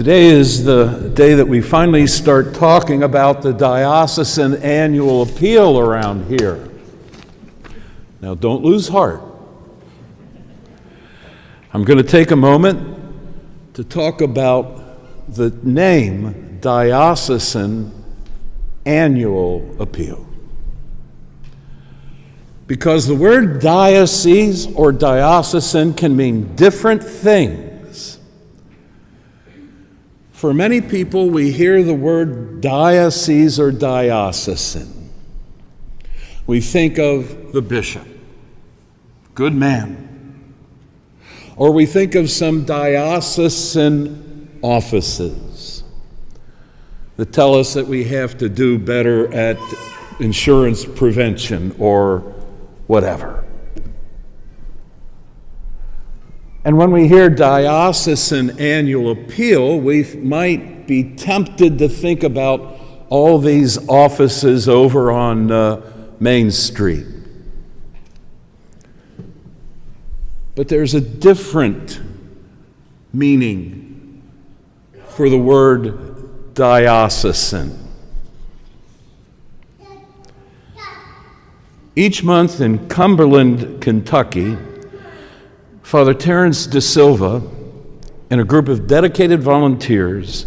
Today is the day that we finally start talking about the Diocesan Annual Appeal around here. Now, don't lose heart. I'm going to take a moment to talk about the name Diocesan Annual Appeal. Because the word diocese or diocesan can mean different things. For many people, we hear the word diocese or diocesan. We think of the bishop, good man. Or we think of some diocesan offices that tell us that we have to do better at insurance prevention or whatever. And when we hear Diocesan Annual Appeal, we might be tempted to think about all these offices over on Main Street. But there's a different meaning for the word diocesan. Each month in Cumberland, Kentucky, Father Terrence De Silva and a group of dedicated volunteers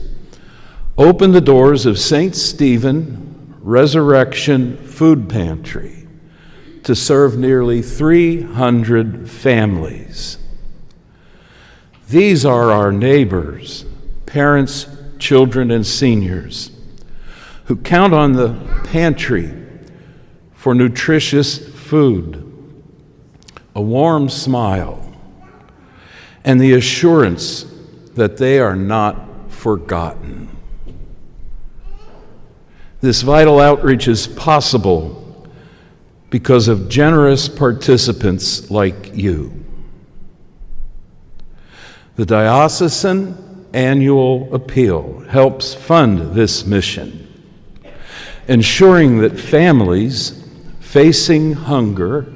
opened the doors of St. Stephen Resurrection Food Pantry to serve nearly 300 families. These are our neighbors, parents, children, and seniors who count on the pantry for nutritious food, a warm smile, and the assurance that they are not forgotten. This vital outreach is possible because of generous participants like you. The Diocesan Annual Appeal helps fund this mission, ensuring that families facing hunger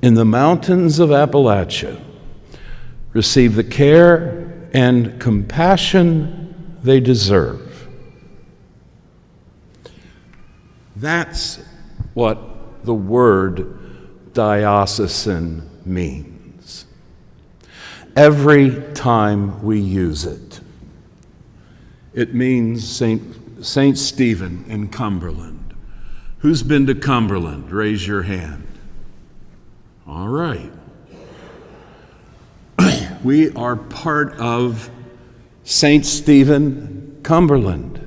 in the mountains of Appalachia receive the care and compassion they deserve. That's what the word diocesan means. Every time we use it, it means St. Stephen in Cumberland. Who's been to Cumberland? Raise your hand. All right. We are part of St. Stephen, Cumberland,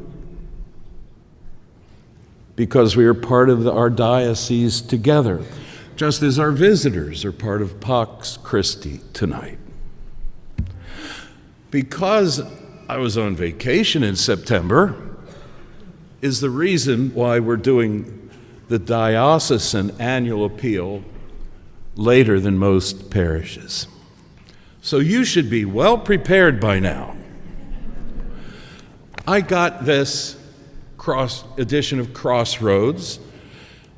because we are part of our diocese together, just as our visitors are part of Pax Christi tonight. Because I was on vacation in September is the reason why we're doing the Diocesan Annual Appeal later than most parishes. So you should be well prepared by now. I got this edition of Crossroads,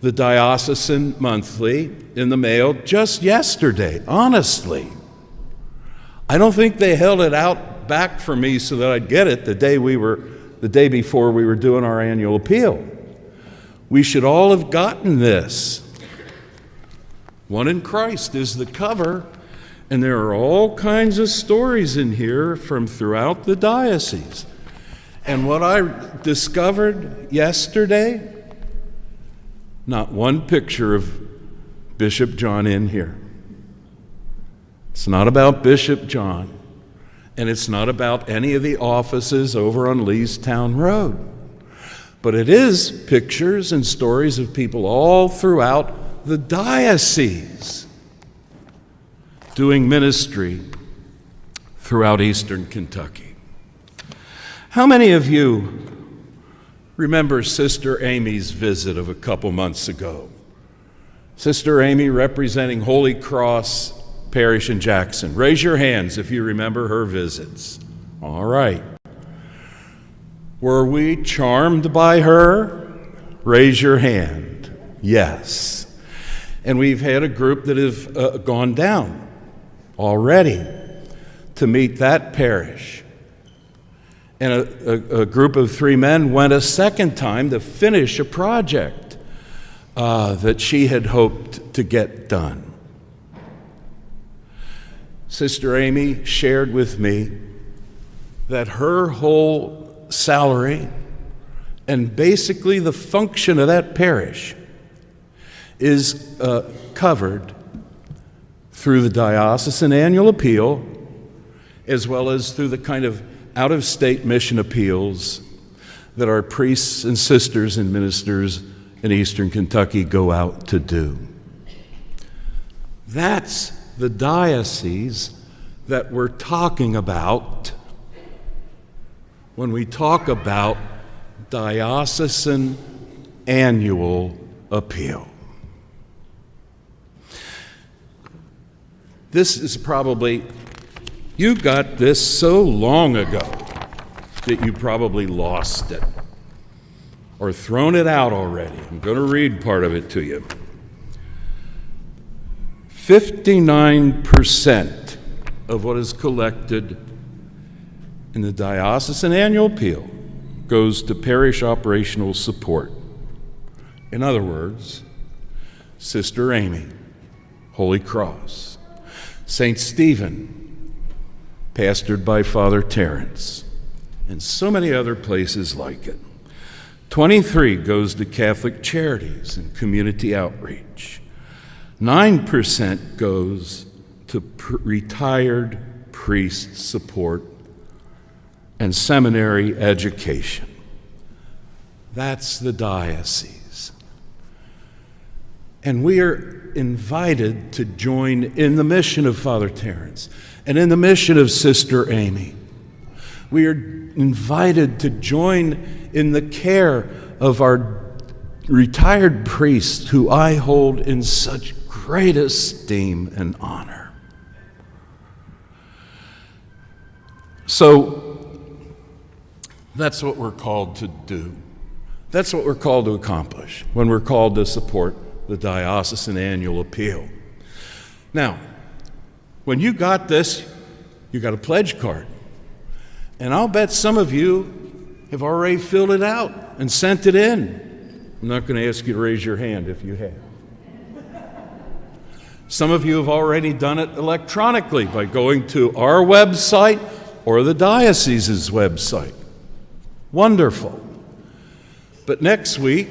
the Diocesan Monthly, in the mail just yesterday, honestly. I don't think they held it out back for me so that I'd get it the day before we were doing our annual appeal. We should all have gotten this. One in Christ is the cover. And there are all kinds of stories in here from throughout the diocese. And what I discovered yesterday, not one picture of Bishop John in here. It's not about Bishop John, and it's not about any of the offices over on Leestown Road. But it is pictures and stories of people all throughout the diocese doing ministry throughout eastern Kentucky. How many of you remember Sister Amy's visit of a couple months ago? Sister Amy representing Holy Cross Parish in Jackson. Raise your hands if you remember her visits. All right. Were we charmed by her? Raise your hand. Yes. And we've had a group that have gone down already to meet that parish And a group of 3 men went a second time to finish a project that she had hoped to get done. Sister Amy shared with me that her whole salary and basically the function of that parish is covered through the Diocesan Annual Appeal, as well as through the kind of out-of-state mission appeals that our priests and sisters and ministers in Eastern Kentucky go out to do. That's the diocese that we're talking about when we talk about Diocesan Annual Appeal. This is probably, you got this so long ago that you probably lost it or thrown it out already. I'm going to read part of it to you. 59% of what is collected in the Diocesan Annual Appeal goes to parish operational support. In other words, Sister Amy, Holy Cross, St. Stephen, pastored by Father Terrence, and so many other places like it. 23 goes to Catholic charities and community outreach. 9% goes to retired priest support and seminary education. That's the diocese. And we are invited to join in the mission of Father Terrence and in the mission of Sister Amy. We are invited to join in the care of our retired priests who I hold in such great esteem and honor. So that's what we're called to do. That's what we're called to accomplish when we're called to support the Diocesan Annual Appeal. Now, when you got this, you got a pledge card. And I'll bet some of you have already filled it out and sent it in. I'm not going to ask you to raise your hand if you have. Some of you have already done it electronically by going to our website or the diocese's website. Wonderful. But next week,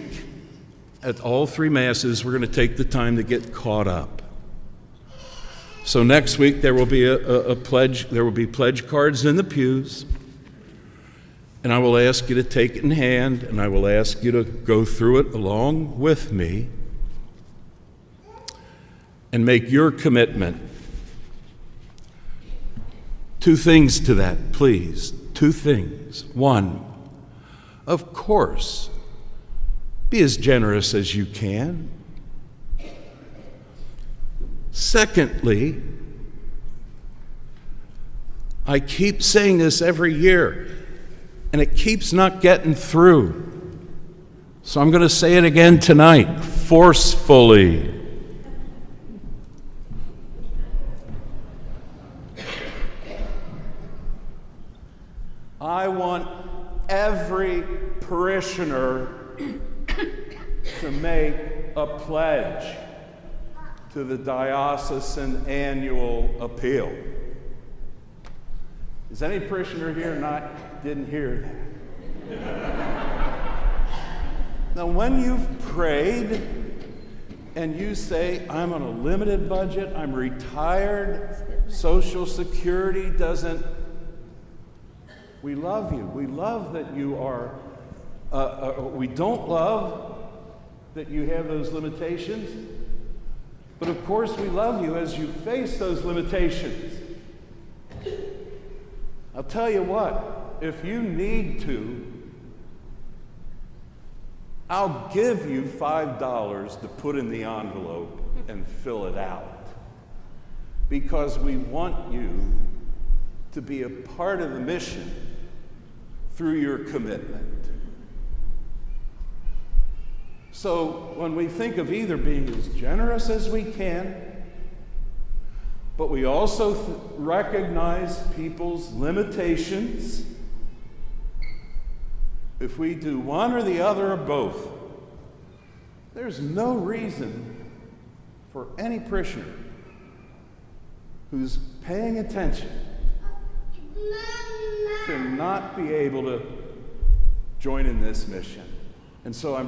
at all 3 Masses, we're going to take the time to get caught up. So next week there will be a pledge. There will be pledge cards in the pews, and I will ask you to take it in hand, and I will ask you to go through it along with me and make your commitment. 2 things to that, please. 2 things. 1, of course, be as generous as you can. Secondly, I keep saying this every year, and it keeps not getting through. So I'm going to say it again tonight, forcefully. I want every parishioner to make a pledge to the Diocesan Annual Appeal. Is any parishioner here didn't hear that? Now, when you've prayed and you say, I'm on a limited budget, I'm retired, Social Security doesn't, we love you. We love that you are, we don't love that you have those limitations, but of course we love you as you face those limitations. I'll tell you what, if you need to, I'll give you $5 to put in the envelope and fill it out, because we want you to be a part of the mission through your commitment. So when we think of either being as generous as we can, but we also recognize people's limitations, if we do one or the other or both, there's no reason for any parishioner who's paying attention to not be able to join in this mission. And so I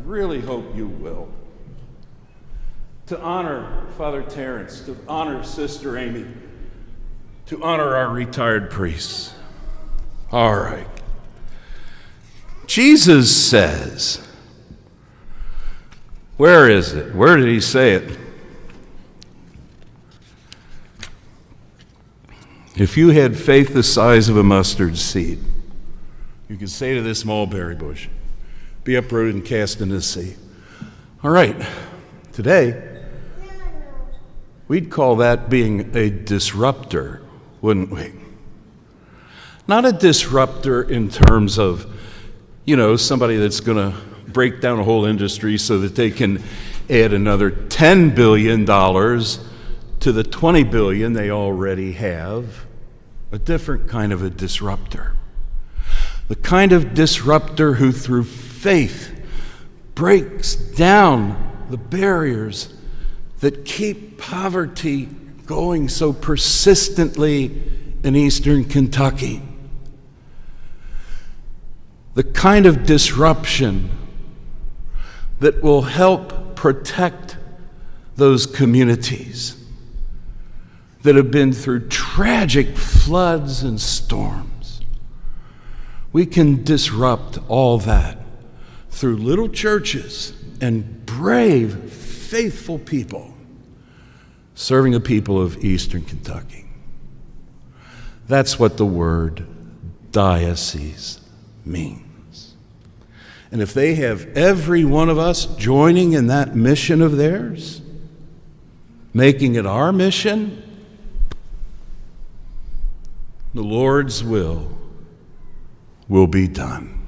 really hope you will. To honor Father Terrence, to honor Sister Amy, to honor our retired priests. All right. Jesus says, where is it? Where did he say it? If you had faith the size of a mustard seed, you could say to this mulberry bush, be uprooted and cast into the sea. All right, today, we'd call that being a disruptor, wouldn't we? Not a disruptor in terms of, somebody that's going to break down a whole industry so that they can add another $10 billion to the $20 billion they already have. A different kind of a disruptor. The kind of disruptor who through faith breaks down the barriers that keep poverty going so persistently in eastern Kentucky. The kind of disruption that will help protect those communities that have been through tragic floods and storms. We can disrupt all that through little churches and brave, faithful people serving the people of eastern Kentucky. That's what the word diocese means. And if they have every one of us joining in that mission of theirs, making it our mission, the Lord's will be done.